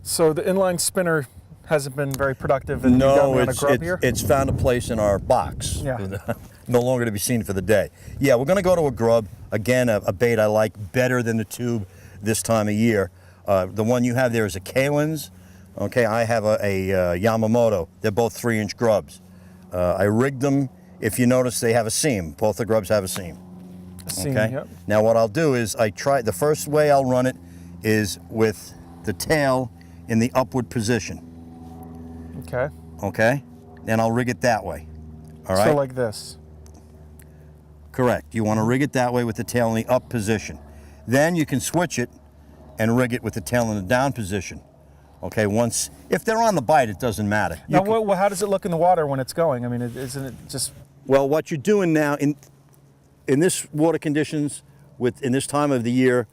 So the inline spinner hasn't been very productive, and No, you got me on a grub here? it's found a place in our box. Yeah. No longer to be seen for the day. Yeah, we're going to go to a grub. Again, a bait I like better than the tube this time of year. The one you have there is a Kalin's. Okay, I have a Yamamoto. They're both 3-inch grubs. I rigged them. If you notice, they have a seam. Both the grubs have a seam. Okay. Yep. Now what I'll do is the first way I'll run it is with the tail in the upward position. Okay. Okay? And I'll rig it that way. All right? So like this. Correct. You want to rig it that way with the tail in the up position. Then you can switch it and rig it with the tail in the down position. Okay, if they're on the bite, it doesn't matter. Now, how does it look in the water when it's going? I mean, isn't it just... Well, what you're doing now, in this water conditions, in this time of the year,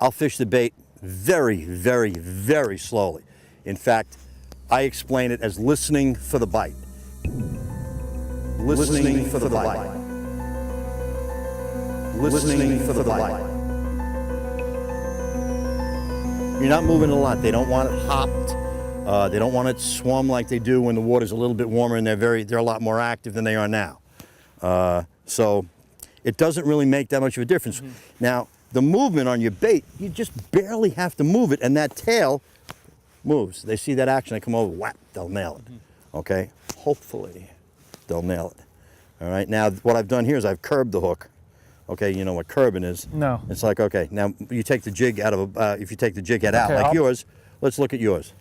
I'll fish the bait very, very, very slowly. In fact, I explain it as listening for the bite. Listening for the bite. Listening for the bite. You're not moving a lot. They don't want it hopped. They don't want it swum like they do when the water's a little bit warmer, and they're a lot more active than they are now. So it doesn't really make that much of a difference. Mm-hmm. Now, the movement on your bait, you just barely have to move it, and that tail moves. They see that action, they come over, whap, they'll nail it. Mm-hmm. Okay? Hopefully, they'll nail it. All right, now what I've done here is I've curbed the hook. Okay, you know what curbing is? No. It's like, okay, now you take the jig out of if you take the jig head out like yours, let's look at yours.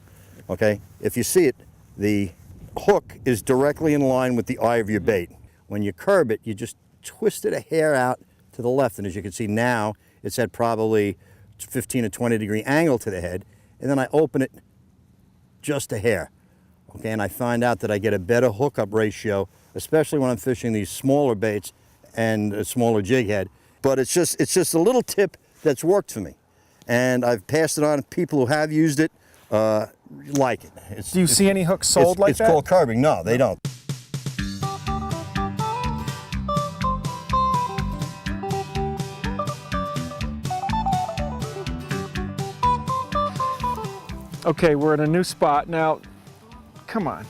Okay, if you see it, the hook is directly in line with the eye of your bait. When you curb it, you just twist it a hair out to the left, and as you can see now, it's at probably 15 or 20 degree angle to the head, and then I open it just a hair. Okay, and I find out that I get a better hookup ratio, especially when I'm fishing these smaller baits and a smaller jig head. But it's just a little tip that's worked for me, and I've passed it on to people who have used it, like it. Do you see any hooks sold like that? It's called curbing. No, they don't. Okay, we're in a new spot now. Come on,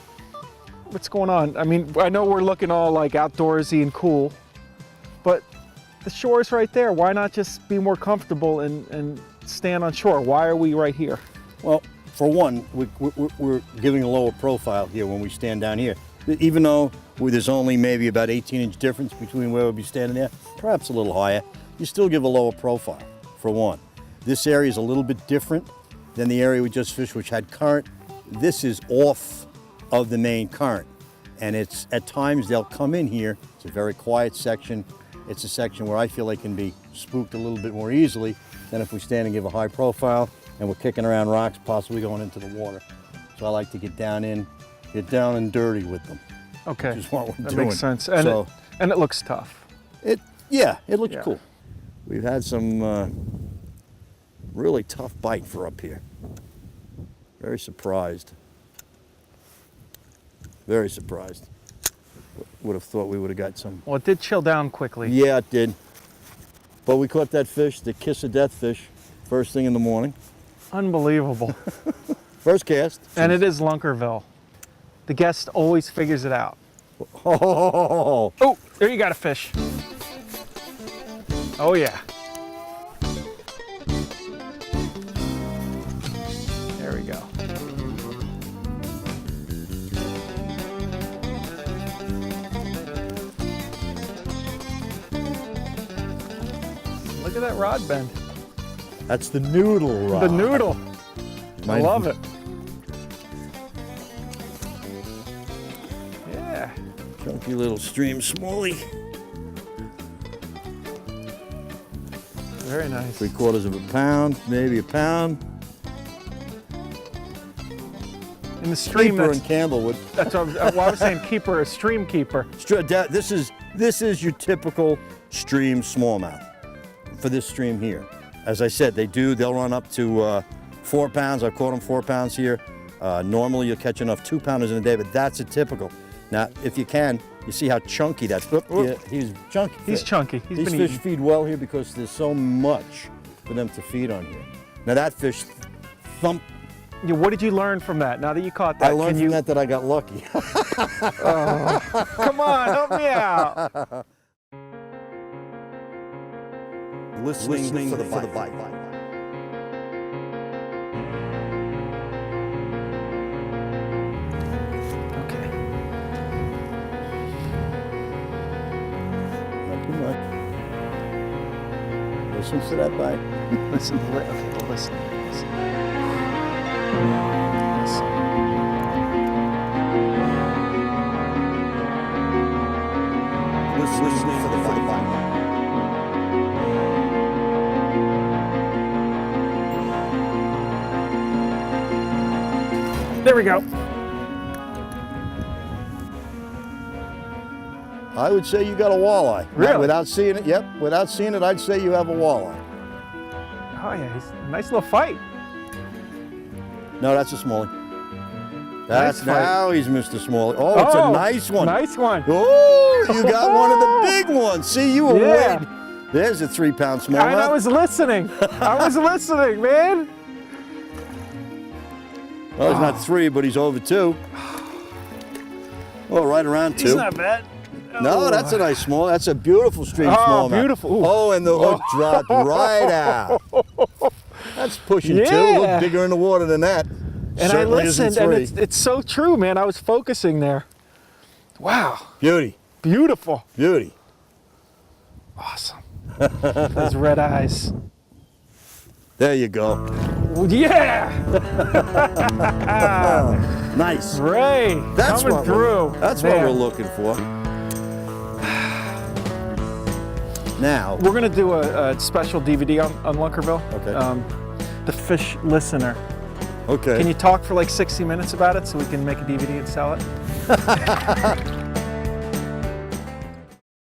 what's going on? I mean, I know we're looking all like outdoorsy and cool, but the shore's right there. Why not just be more comfortable and stand on shore? Why are we right here? Well, for one, we're giving a lower profile here when we stand down here. Even though there's only maybe about 18-inch difference between where we'll be standing there, perhaps a little higher, you still give a lower profile, for one. This area is a little bit different than the area we just fished, which had current. This is off of the main current, and it's at times they'll come in here. It's a very quiet section. It's a section where I feel they can be spooked a little bit more easily than if we stand and give a high profile and we're kicking around rocks, possibly going into the water. So I like to get down and dirty with them. Okay, which is what we're that doing. makes sense. And, so, it looks tough. It looks cool. We've had some really tough bite for up here. Very surprised. Very surprised. Would have thought we would have got some. Well, it did chill down quickly. Yeah, it did. But we caught that fish, the kiss of death fish, first thing in the morning. Unbelievable. First cast. And it is Lunkerville. The guest always figures it out. Oh, there you got a fish. Oh yeah. There we go. Look at that rod bend. that's the noodle rod. The noodle. I love it. Yeah. Chunky little stream smallie. Very nice. 3/4 of a pound, maybe a pound. In the stream, Keeper in Campbellwood. that's what I was saying. Keeper, a stream keeper. This is your typical stream smallmouth for this stream here. As I said, they'll run up to 4 pounds. I've caught them 4 pounds here. Normally you'll catch enough 2-pounders in a day, but that's a typical. Now, if you can, you see how chunky that's. Yeah, he's chunky. He's chunky. These fish feed well here because there's so much for them to feed on here. Now that fish thumped What did you learn from that? Now that you caught that, I learned from that I got lucky. Come on, help me out. Listening for the bite. Okay. Not too much. Listen to that bite. Listen. Okay, well, listen. Listening for the bite. There we go. I would say you got a walleye. Really? Without seeing it, yep. Without seeing it, I'd say you have a walleye. Oh yeah, he's a nice little fight. No, that's a smallie. Nice fight. Now he's Mr. Smallie. Oh, it's a nice one. Nice one. Oh, you got one of the big ones. See, you were Yeah. waiting. There's a 3-pound smallmouth. And I was listening. I was listening, man. Well, he's not 3, but he's over 2. Well, right around 2. He's not bad. No, that's a nice small. That's a beautiful stream Oh, smallmouth. beautiful. Ooh. Oh, and the hook dropped right out. That's pushing 2. Yeah. Look bigger in the water than that. And Certainly I listened, isn't and 3. it's so true, man. I was focusing there. Wow. Beauty. Beautiful. Beauty. Awesome. Those red eyes. There you go. Yeah! Nice. Ray, That's coming what through. That's Man. what we're looking for. Now, We're going to do a special DVD on Lunkerville. Okay. The Fish Listener. okay. Can you talk for like 60 minutes about it so we can make a DVD and sell it?